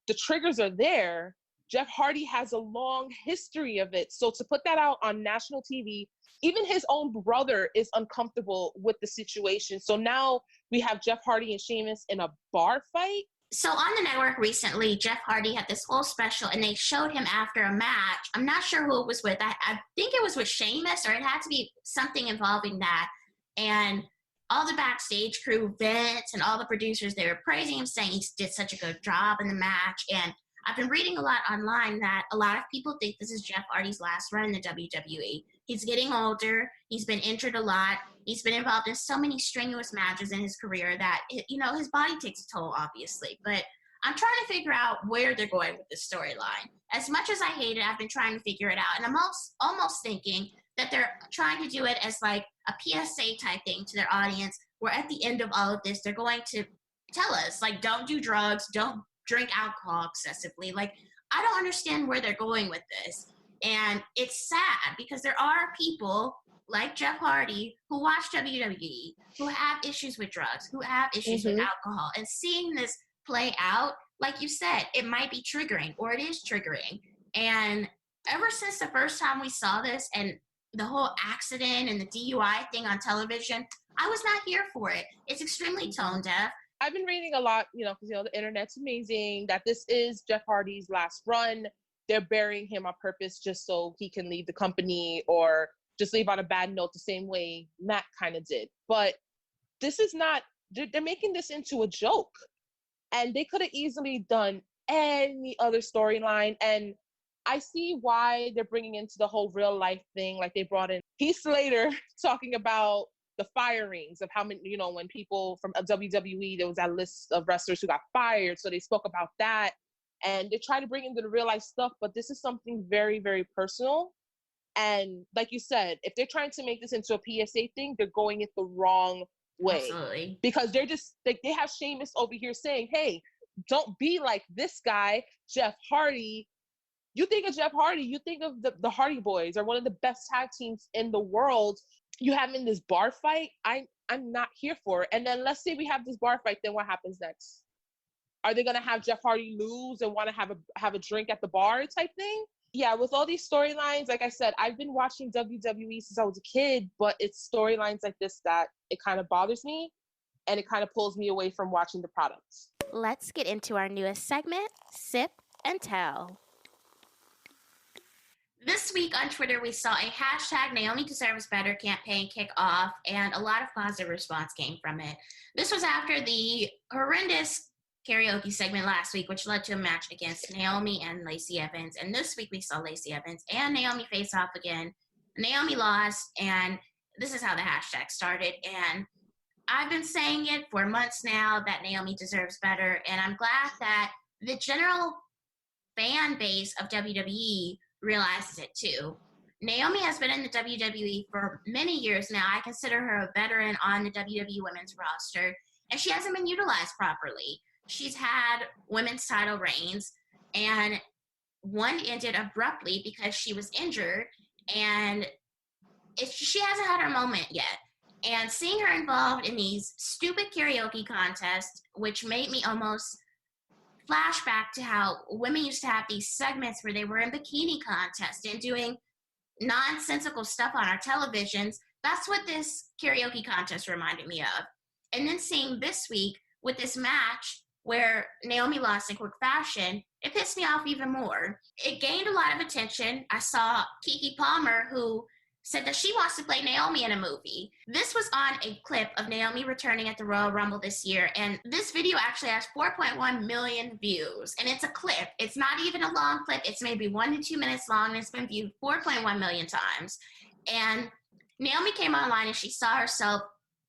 the triggers are there. Jeff Hardy has a long history of it. So to put that out on national TV, even his own brother is uncomfortable with the situation. So now we have Jeff Hardy and Sheamus in a bar fight. So on the network recently, Jeff Hardy had this whole special, and they showed him after a match. I'm not sure who it was with. I think it was with Sheamus, or it had to be something involving that. And all the backstage crew, Vince, and all the producers, they were praising him, saying he did such a good job in the match. And I've been reading a lot online that a lot of people think this is Jeff Hardy's last run in the WWE. He's getting older. He's been injured a lot. He's been involved in so many strenuous matches in his career that, his body takes a toll, obviously. But I'm trying to figure out where they're going with this storyline. As much as I hate it, I've been trying to figure it out. And I'm almost thinking that they're trying to do it as like a PSA type thing to their audience, where at the end of all of this, they're going to tell us, like, don't do drugs, don't drink alcohol excessively. Like, I don't understand where they're going with this. And it's sad because there are people like Jeff Hardy who watch WWE, who have issues with drugs, who have issues with alcohol. And seeing this play out, like you said, it might be triggering, or it is triggering. And ever since the first time we saw this and the whole accident and the DUI thing on television, I was not here for it. It's extremely tone deaf. I've been reading a lot, because, the internet's amazing, that this is Jeff Hardy's last run. They're burying him on purpose just so he can leave the company, or just leave on a bad note the same way Matt kind of did. But this is not, they're making this into a joke. And they could have easily done any other storyline. And I see why they're bringing into the whole real life thing. Like they brought in Heath Slater talking about the firings of how many, you know, when people from WWE, there was that list of wrestlers who got fired. So they spoke about that and they try to bring into the real life stuff. But this is something very, very personal. And like you said, if they're trying to make this into a PSA thing, they're going it the wrong way. Absolutely. Because they're just like, they have Sheamus over here saying, hey, don't be like this guy, Jeff Hardy. You think of Jeff Hardy, you think of the Hardy Boys are one of the best tag teams in the world. You have in this bar fight. I'm not here for it. And then let's say we have this bar fight, then what happens next? Are they gonna have Jeff Hardy lose and want to have a drink at the bar type thing? Yeah, with all these storylines, like I said, I've been watching WWE since I was a kid, but it's storylines like this that it kind of bothers me and it kind of pulls me away from watching the products. Let's get into our newest segment, Sip and Tell. This week on Twitter, we saw a hashtag Naomi Deserves Better campaign kick off, and a lot of positive response came from it. This was after the horrendous karaoke segment last week, which led to a match against Naomi and Lacey Evans. And this week we saw Lacey Evans and Naomi face off again. Naomi lost, and this is how the hashtag started. And I've been saying it for months now that Naomi deserves better, and I'm glad that the general fan base of WWE realizes it too. Naomi has been in the WWE for many years now. I consider her a veteran on the WWE women's roster, and she hasn't been utilized properly. She's had women's title reigns, and one ended abruptly because she was injured, and she hasn't had her moment yet. And seeing her involved in these stupid karaoke contests, which made me almost flashback to how women used to have these segments where they were in bikini contests and doing nonsensical stuff on our televisions, that's what this karaoke contest reminded me of. And then seeing this week with this match where Naomi lost in quick fashion, it pissed me off even more. It gained a lot of attention. I saw Keke Palmer, who said that she wants to play Naomi in a movie. This was on a clip of Naomi returning at the Royal Rumble this year, and this video actually has 4.1 million views, and it's a clip. It's not even a long clip. It's maybe 1 to 2 minutes long, and it's been viewed 4.1 million times. And Naomi came online, and she saw herself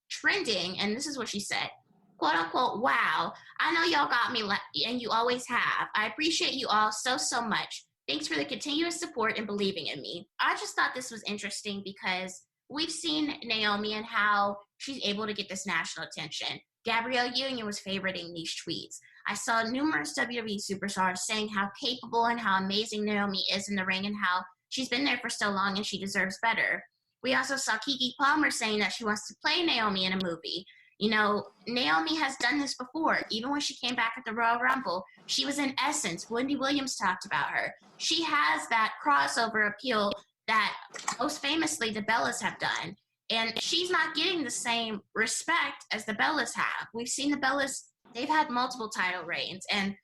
trending, and this is what she said. Quote unquote, wow, I know y'all got me, and you always have. I appreciate you all so, so much. Thanks for the continuous support and believing in me. I just thought this was interesting because we've seen Naomi and how she's able to get this national attention. Gabrielle Union was favoriting these tweets. I saw numerous WWE superstars saying how capable and how amazing Naomi is in the ring and how she's been there for so long and she deserves better. We also saw Keke Palmer saying that she wants to play Naomi in a movie. You know, Naomi has done this before. Even when she came back at the Royal Rumble, she was in Essence. Wendy Williams talked about her. She has that crossover appeal that most famously the Bellas have done. And she's not getting the same respect as the Bellas have. We've seen the Bellas, they've had multiple title reigns. And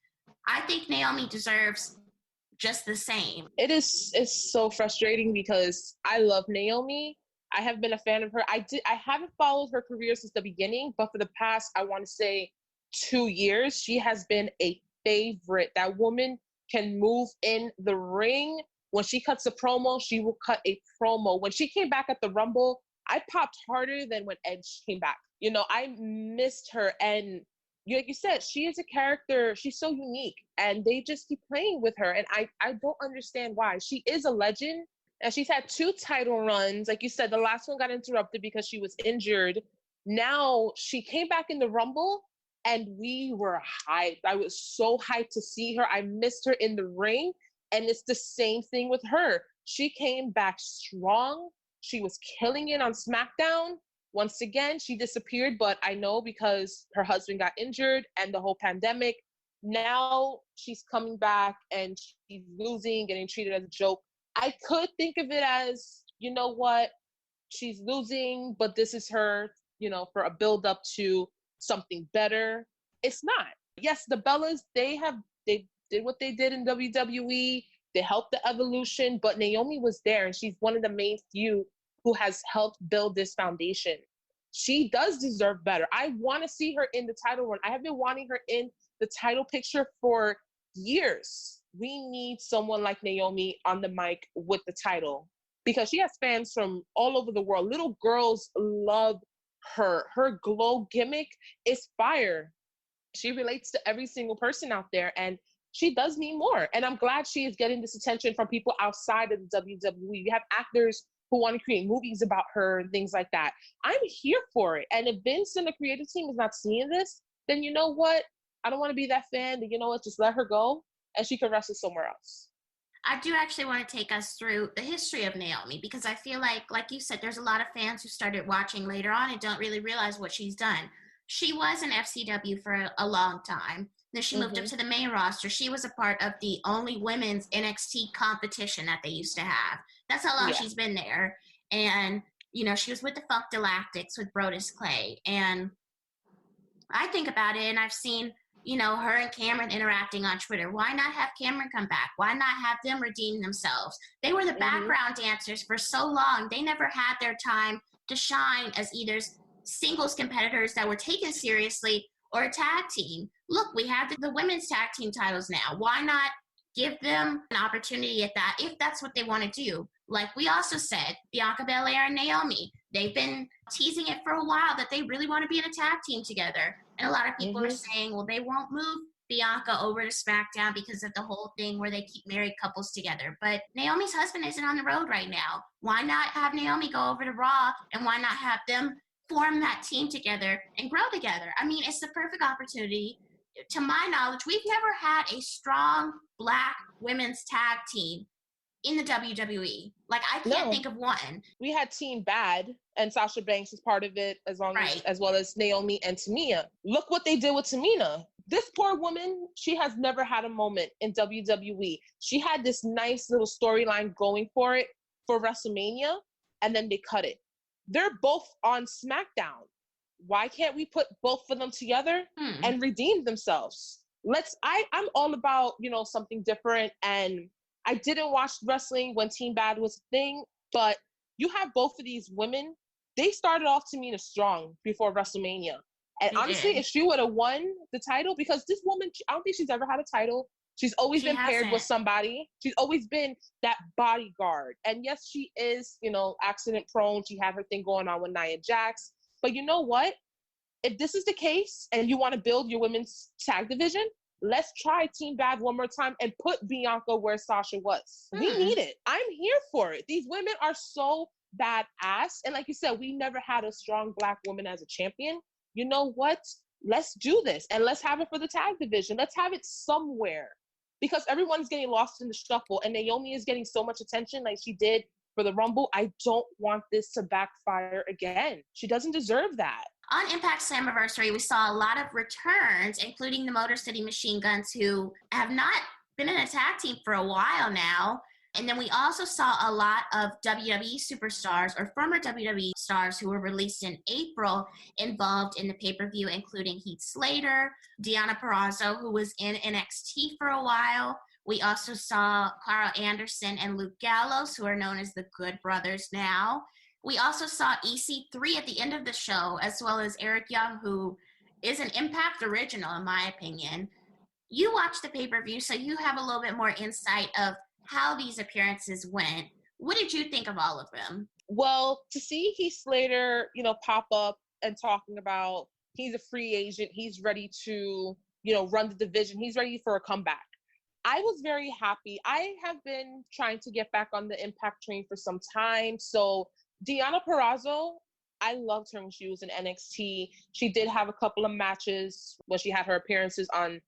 I think Naomi deserves just the same. It's so frustrating because I love Naomi. I have been a fan of her. I haven't followed her career since the beginning, but for the past, I want to say 2 years, she has been a favorite. That woman can move in the ring. When she cuts a promo, she will cut a promo. When she came back at the Rumble, I popped harder than when Edge came back. You know, I missed her. And like you said, she is a character. She's so unique. And they just keep playing with her. And I don't understand why. She is a legend. And she's had 2 title runs. Like you said, the last one got interrupted because she was injured. Now she came back in the Rumble and we were hyped. I was so hyped to see her. I missed her in the ring. And it's the same thing with her. She came back strong. She was killing it on SmackDown. Once again, she disappeared, but I know because her husband got injured and the whole pandemic. Now she's coming back and she's losing, getting treated as a joke. I could think of it as, you know what, she's losing, but this is her, you know, for a build up to something better. It's not. Yes, the Bellas, they did what they did in WWE. They helped the evolution, but Naomi was there and she's one of the main few who has helped build this foundation. She does deserve better. I want to see her in the title run. I have been wanting her in the title picture for years. we need someone like Naomi on the mic with the title because she has fans from all over the world. Little girls love her. Her glow gimmick is fire. She relates to every single person out there, and she does need more. And I'm glad she is getting this attention from people outside of the WWE. You have actors who want to create movies about her and things like that. I'm here for it. And if Vince and the creative team is not seeing this, then you know what? I don't want to be that fan. Then you know what? Just let her go and she can wrestle somewhere else. I do actually want to take us through the history of Naomi because I feel like you said, there's a lot of fans who started watching later on and don't really realize what she's done. She was in FCW for a long time. Then she moved up to the main roster. She was a part of the only women's NXT competition that they used to have. That's how long she's been there. And, you know, she was with the Funk Galactics with Brodus Clay. And I think about it and I've seen, you know, her and Cameron interacting on Twitter. Why not have Cameron come back? Why not have them redeem themselves? They were the background dancers for so long. They never had their time to shine as either singles competitors that were taken seriously or a tag team. Look, we have the women's tag team titles now. Why not give them an opportunity at that if that's what they want to do? Like we also said, Bianca Belair and Naomi, they've been teasing it for a while that they really want to be in a tag team together. And a lot of people are saying, well, they won't move Bianca over to SmackDown because of the whole thing where they keep married couples together. But Naomi's husband isn't on the road right now. Why not have Naomi go over to Raw and why not have them form that team together and grow together? I mean, it's the perfect opportunity. To my knowledge, we've never had a strong Black women's tag team in the WWE. Like, I can't think of one. We had Team Bad, and Sasha Banks is part of it, as well as Naomi and Tamina. Look what they did with Tamina. This poor woman, she has never had a moment in WWE. She had this nice little storyline going for it for WrestleMania, and then they cut it. They're both on SmackDown. Why can't we put both of them together and redeem themselves? I'm all about, you know, something different. And I didn't watch wrestling when Team Bad was a thing, but you have both of these women. They started off Tamina strong before WrestleMania. And honestly, if she would have won the title, because this woman, I don't think she's ever had a title. She's always been paired with somebody. She's always been that bodyguard. And yes, she is, you know, accident prone. She had her thing going on with Nia Jax. But you know what? If this is the case and you want to build your women's tag division, let's try Team Bad one more time and put Bianca where Sasha was. We need it. I'm here for it. These women are so badass. And like you said, we never had a strong Black woman as a champion. You know what? Let's do this and let's have it for the tag division. Let's have it somewhere because everyone's getting lost in the shuffle and Naomi is getting so much attention like she did for the Rumble. I don't want this to backfire again. She doesn't deserve that. On Impact Slammiversary, we saw a lot of returns, including the Motor City Machine Guns, who have not been in a tag team for a while now. And then we also saw a lot of WWE superstars or former WWE stars who were released in April involved in the pay-per-view, including Heath Slater, Deonna Purrazzo, who was in NXT for a while. We also saw Carl Anderson and Luke Gallows, who are known as the Good Brothers now. We also saw EC3 at the end of the show, as well as Eric Young, who is an Impact original, in my opinion. You watched the pay-per-view, so you have a little bit more insight of how these appearances went. What did you think of all of them? Well, to see Heath Slater, you know, pop up and talking about he's a free agent, he's ready to, you know, run the division, he's ready for a comeback. I was very happy. I have been trying to get back on the Impact train for some time. So Deonna Purrazzo, I loved her when she was in NXT. She did have a couple of matches when she had her appearances on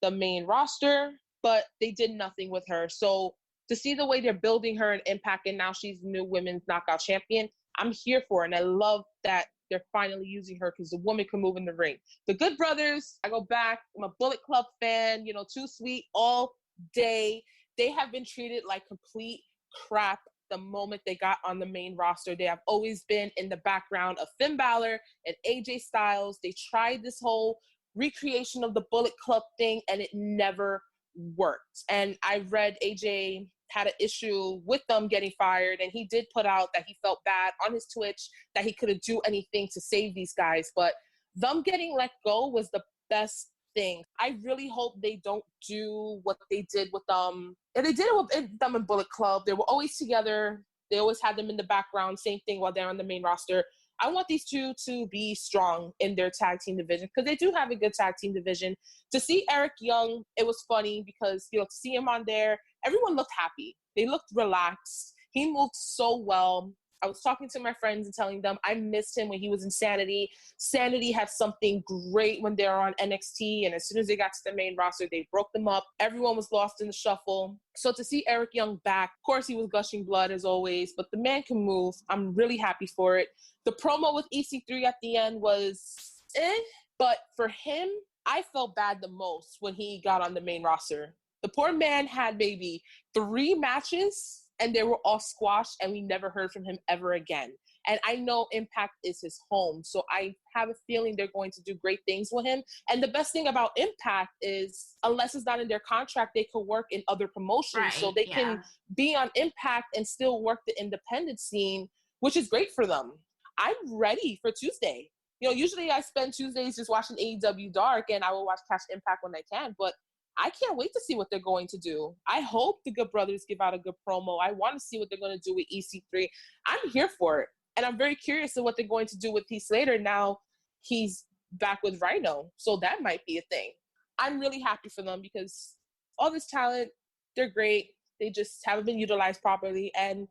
the main roster, but they did nothing with her. So to see the way they're building her in Impact and now she's the new women's knockout champion, I'm here for it. And I love that they're finally using her because the woman can move in the ring. The Good Brothers, I go back, I'm a Bullet Club fan, you know, Too Sweet all day. They have been treated like complete crap the moment they got on the main roster. They have always been in the background of Finn Balor and AJ Styles. They tried this whole recreation of the Bullet Club thing and it never worked. And I read AJ had an issue with them getting fired, and he did put out that he felt bad on his Twitch that he couldn't do anything to save these guys, but them getting let go was the best thing. I really hope they don't do what they did with them. And they did it with them in Bullet Club. They were always together. They always had them in the background. Same thing while they're on the main roster. I want these two to be strong in their tag team division because they do have a good tag team division. To see Eric Young, it was funny because, to see him on there, everyone looked happy. They looked relaxed. He moved so well. I was talking to my friends and telling them I missed him when he was in Sanity. Sanity had something great when they were on NXT, and as soon as they got to the main roster, they broke them up. Everyone was lost in the shuffle. So to see Eric Young back, of course he was gushing blood as always, but the man can move. I'm really happy for it. The promo with EC3 at the end was but for him, I felt bad the most when he got on the main roster. The poor man had maybe 3 matches, and they were all squashed, and we never heard from him ever again. And I know Impact is his home, so I have a feeling they're going to do great things with him. And the best thing about Impact is, unless it's not in their contract, they could work in other promotions. Right, so they can be on Impact and still work the independent scene, which is great for them. I'm ready for Tuesday. Usually I spend Tuesdays just watching AEW Dark, and I will watch Catch Impact when I can, but I can't wait to see what they're going to do. I hope the Good Brothers give out a good promo. I want to see what they're going to do with EC3. I'm here for it. And I'm very curious of what they're going to do with Heath Slater now he's back with Rhino. So that might be a thing. I'm really happy for them because all this talent, they're great. They just haven't been utilized properly. And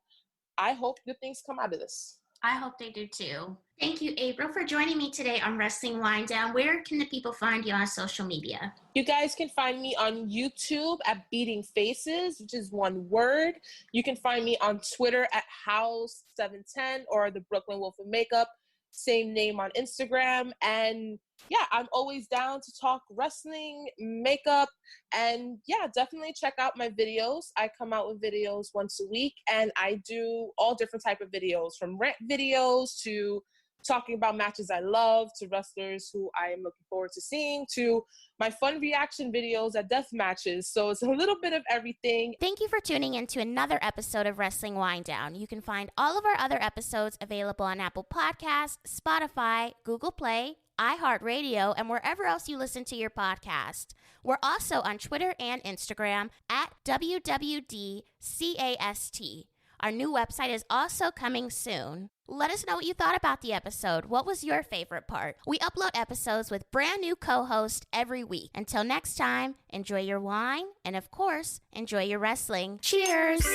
I hope good things come out of this. I hope they do too. Thank you, April, for joining me today on Wrestling Wind Down. Where can the people find you on social media? You guys can find me on YouTube at Beating Faces, which is one word. You can find me on Twitter at House710 or the Brooklyn Wolf of Makeup. Same name on Instagram. And yeah, I'm always down to talk wrestling, makeup, and yeah, definitely check out my videos. I come out with videos once a week, and I do all different type of videos, from rant videos to talking about matches I love, to wrestlers who I am looking forward to seeing, to my fun reaction videos at death matches. So it's a little bit of everything. Thank you for tuning in to another episode of Wrestling Wind Down. You can find all of our other episodes available on Apple Podcasts, Spotify, Google Play, iHeartRadio, and wherever else you listen to your podcast. We're also on Twitter and Instagram at WWDCAST. Our new website is also coming soon. Let us know what you thought about the episode. What was your favorite part? We upload episodes with brand new co-hosts every week. Until next time, enjoy your wine and, of course, enjoy your wrestling. Cheers!